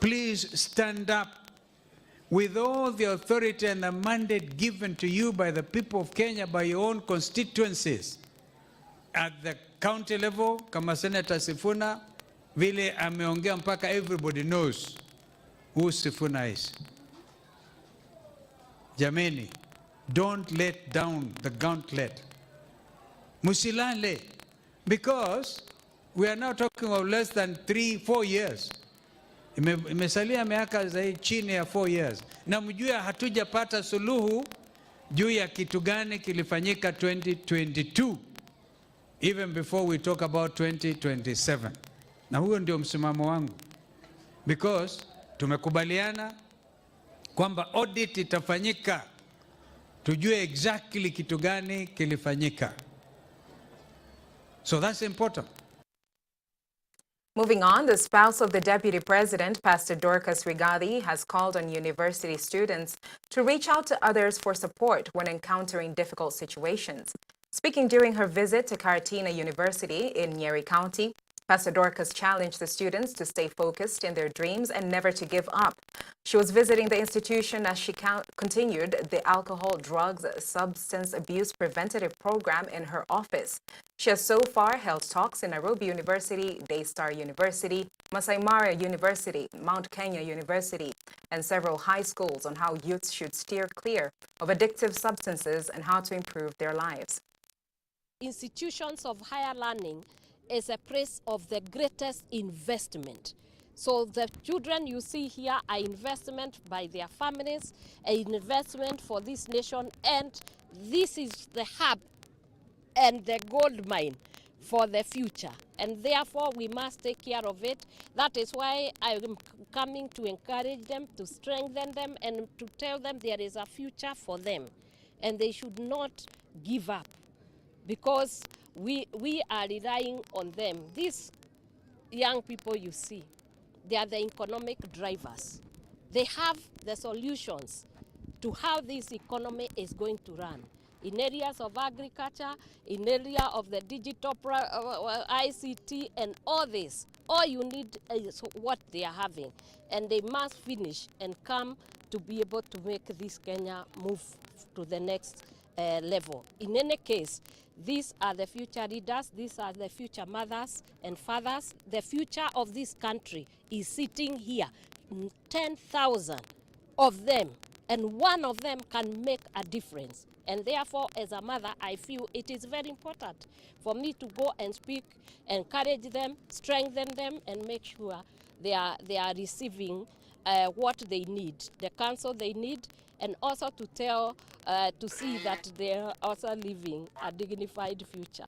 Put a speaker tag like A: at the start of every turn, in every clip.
A: please stand up with all the authority and the mandate given to you by the people of Kenya, by your own constituencies. At the county level, kama Senator Sifuna, vile ameongea mpaka everybody knows who Sifuna is. Jameni, don't let down the gauntlet. Musilale, because we are now talking of less than 3-4 years. Imesalia miaka zaidi chini ya 4 years. Na mjue hatujapata suluhu juu ya kitu gani kilifanyika 2022. Even before we talk about 2027. Na huo ndio msimamo wangu. Because tumekubaliana kwamba audit itafanyika. Tujue exactly kitu gani kilifanyika. So that's important.
B: Moving on, the spouse of the Deputy President, Pastor Dorcas Rigathi, has called on university students to reach out to others for support when encountering difficult situations. Speaking during her visit to Karatina University in Nyeri County, Pastor Dorcas challenged the students to stay focused in their dreams and never to give up. She was visiting the institution as she continued the alcohol, drugs, substance abuse preventative program in her office. She has so far held talks in Nairobi University, Daystar University, Masai Mara University, Mount Kenya University, and several high schools on how youths should steer clear of addictive substances and how to improve their lives.
C: Institutions of higher learning is a place of the greatest investment. So the children you see here are investment by their families, an investment for this nation, and this is the hub and the gold mine for the future. And therefore we must take care of it. That is why I am coming to encourage them, to strengthen them, and to tell them there is a future for them. And they should not give up, because we are relying on them. These young people you see, they are the economic drivers. They have the solutions to how this economy is going to run. In areas of agriculture, in area of the digital ICT and all this, all you need is what they are having. And they must finish and come to be able to make this Kenya move to the next level. In any case, these are the future leaders, these are the future mothers and fathers. The future of this country is sitting here, 10,000 of them, and one of them can make a difference. And therefore, as a mother, I feel it is very important for me to go and speak, encourage them, strengthen them, and make sure they are receiving what they need, the counsel they need, and also to tell, to see that they are also living a dignified future.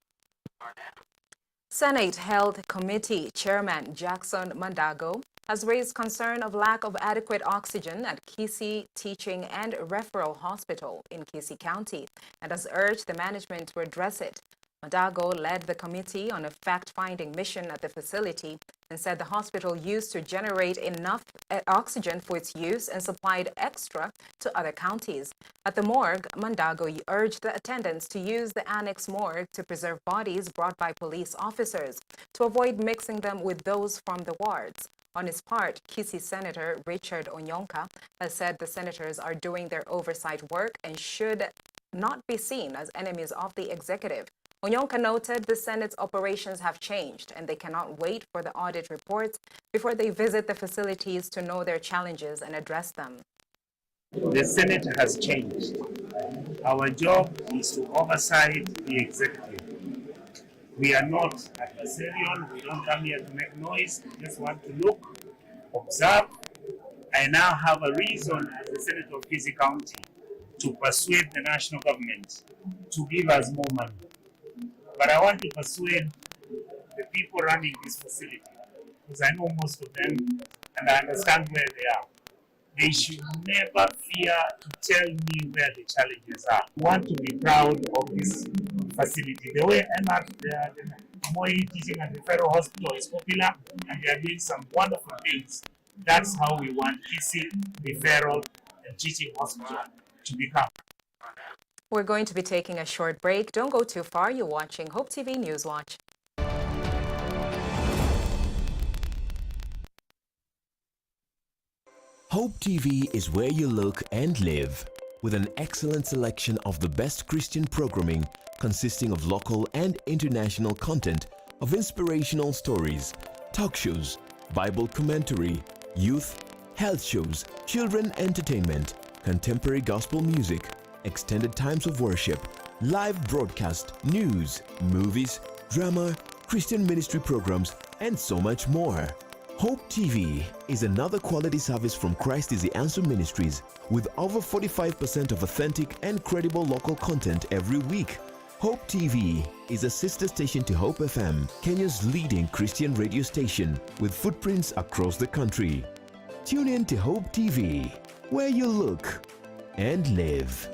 B: Senate Health Committee Chairman Jackson Mandago has raised concern of lack of adequate oxygen at Kisii Teaching and Referral Hospital in Kisii County and has urged the management to address it. Mandago led the committee on a fact-finding mission at the facility and said the hospital used to generate enough oxygen for its use and supplied extra to other counties. At the morgue, Mandago urged the attendants to use the annex morgue to preserve bodies brought by police officers, to avoid mixing them with those from the wards. On his part, Kisii Senator Richard Onyonka has said the senators are doing their oversight work and should not be seen as enemies of the executive. Onyonka noted the Senate's operations have changed and they cannot wait for the audit reports before they visit the facilities to know their challenges and address them.
D: The Senate has changed. Our job is to oversight the executive. We are not adversarial. We don't come here to make noise. We just want to look, observe. I now have a reason as the Senator of Kisii County to persuade the national government to give us more money. But I want to persuade the people running this facility, because I know most of them and I understand where they are. They should never fear to tell me where the challenges are. I want to be proud of this facility. The way the Moi Teaching and Referral Hospital is popular and they are doing some wonderful things. That's how we want Kisii Referral and Teaching Hospital to become.
B: We're going to be taking a short break. Don't go too far. You're watching Hope TV NewsWatch.
E: Hope TV is where you look and live, with an excellent selection of the best Christian programming consisting of local and international content of inspirational stories, talk shows, Bible commentary, youth, health shows, children entertainment, contemporary gospel music, extended times of worship, live broadcast, news, movies, drama, Christian ministry programs, and so much more. Hope TV is another quality service from Christ is the Answer Ministries with over 45% of authentic and credible local content every week. Hope TV is a sister station to Hope FM, Kenya's leading Christian radio station with footprints across the country. Tune in to Hope TV, where you look and live.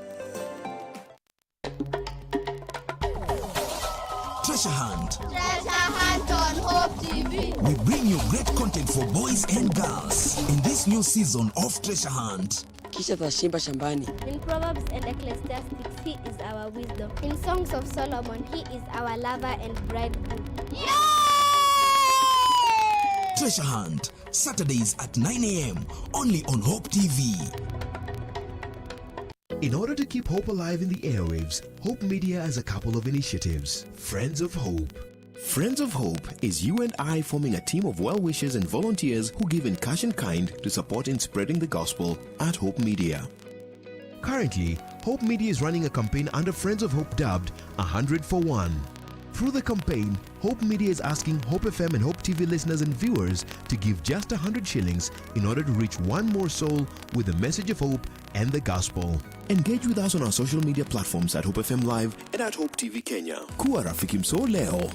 F: Treasure Hunt.
G: Treasure Hunt on Hope TV.
F: We bring you great content for boys and girls in this new season of Treasure Hunt.
H: Kisha tashimba shambani.
I: In Proverbs and Ecclesiastes, he is our wisdom.
G: In Songs of Solomon, he is our lover and bridegroom. Yay!
F: Treasure Hunt, Saturdays at 9 a.m. only on Hope TV.
E: In order to keep hope alive in the airwaves, Hope Media has a couple of initiatives. Friends of Hope. Friends of Hope is you and I forming a team of well-wishers and volunteers who give in cash and kind to support in spreading the gospel at Hope Media. Currently, Hope Media is running a campaign under Friends of Hope dubbed 100 for 1. Through the campaign, Hope Media is asking Hope FM and Hope TV listeners and viewers to give just 100 shillings in order to reach one more soul with the message of hope and the gospel. Engage with us on our social media platforms at Hope FM Live and at Hope TV Kenya. Kuwa rafiki mso leo.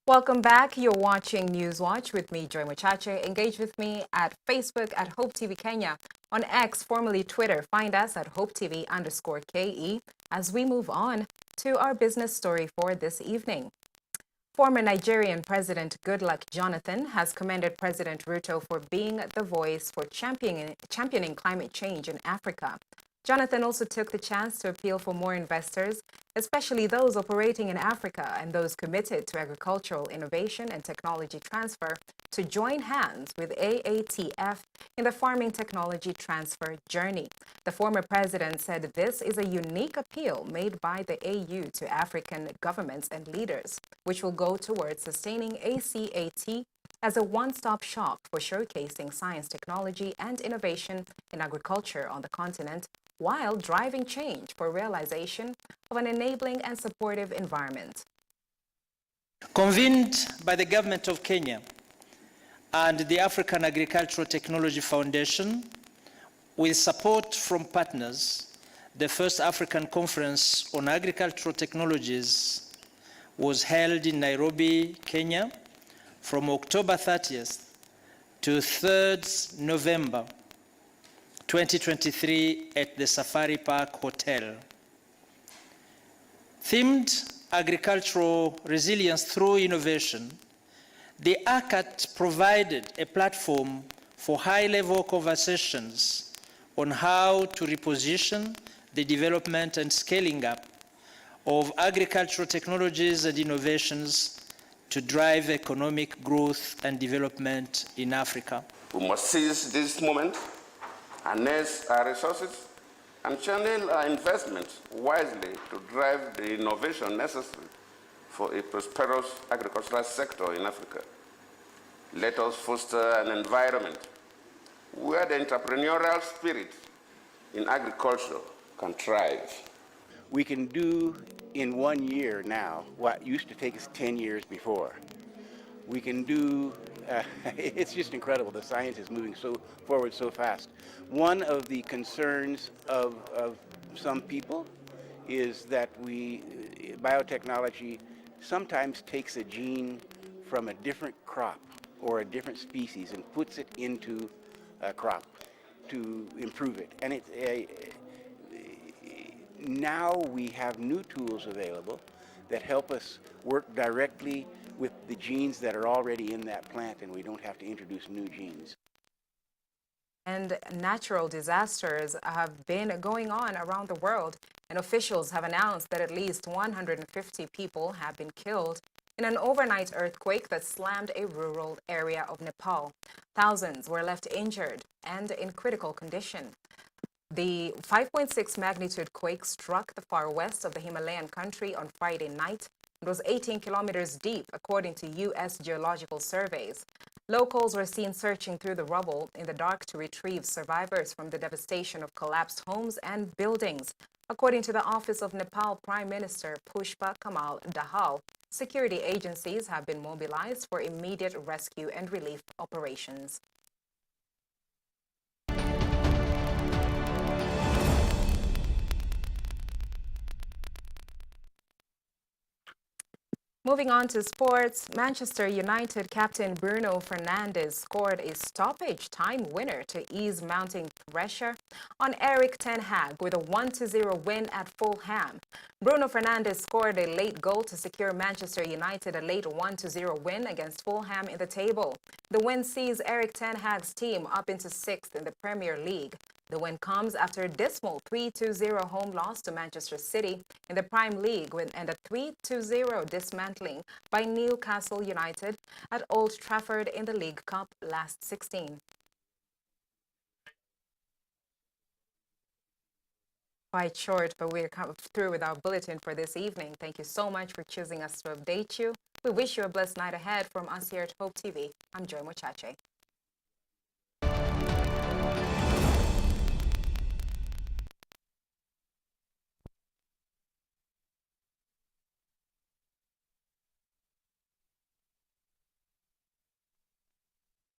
B: Welcome back. You're watching NewsWatch with me, Joy Mochache. Engage with me at Facebook at Hope TV Kenya. On X, formerly Twitter, find us at HopeTV_KE as we move on to our business story for this evening. Former Nigerian President Goodluck Jonathan has commended President Ruto for being the voice for championing climate change in Africa. Jonathan also took the chance to appeal for more investors, especially those operating in Africa and those committed to agricultural innovation and technology transfer, to join hands with AATF in the farming technology transfer journey. The former president said this is a unique appeal made by the AU to African governments and leaders, which will go towards sustaining ACAT as a one-stop shop for showcasing science, technology, and innovation in agriculture on the continent, while driving change for realization of an enabling and supportive environment.
J: Convened by the Government of Kenya and the African Agricultural Technology Foundation, with support from partners, the first African Conference on Agricultural Technologies was held in Nairobi, Kenya, from October 30th to 3rd November 2023 at the Safari Park Hotel. Themed agricultural resilience through innovation, the ACAT provided a platform for high-level conversations on how to reposition the development and scaling up of agricultural technologies and innovations to drive economic growth and development in Africa.
K: We must seize this moment, harness our resources, and channel our investments wisely to drive the innovation necessary for a prosperous agricultural sector in Africa. Let us foster an environment where the entrepreneurial spirit in agriculture can thrive.
L: We can do in 1 year now what used to take us 10 years before. We can do, it's just incredible. The science is moving so forward so fast. One of the concerns of some people is that biotechnology sometimes takes a gene from a different crop or a different species and puts it into a crop to improve it. And now we have new tools available that help us work directly with the genes that are already in that plant, and we don't have to introduce new genes.
B: And natural disasters have been going on around the world. and officials have announced that at least 150 people have been killed in an overnight earthquake that slammed a rural area of Nepal. Thousands were left injured and in critical condition. The 5.6 magnitude quake struck the far west of the Himalayan country on Friday night. It was 18 kilometers deep, according to U.S. geological surveys. Locals were seen searching through the rubble in the dark to retrieve survivors from the devastation of collapsed homes and buildings. According to the Office of Nepal Prime Minister Pushpa Kamal Dahal, security agencies have been mobilized for immediate rescue and relief operations. Moving on to sports, Manchester United captain Bruno Fernandes scored a stoppage time winner to ease mounting pressure on Erik ten Hag with a 1-0 win at Fulham. Bruno Fernandes scored a late goal to secure Manchester United a late 1-0 win against Fulham in the table. The win sees Erik ten Hag's team up into sixth in the Premier League. The win comes after a dismal 3-0 home loss to Manchester City in the Prime League and a 3-0 dismantling by Newcastle United at Old Trafford in the League Cup last 16. Quite short, but we're through with our bulletin for this evening. Thank you so much for choosing us to update you. We wish you a blessed night ahead from us here at Hope TV. I'm Joy Mochache.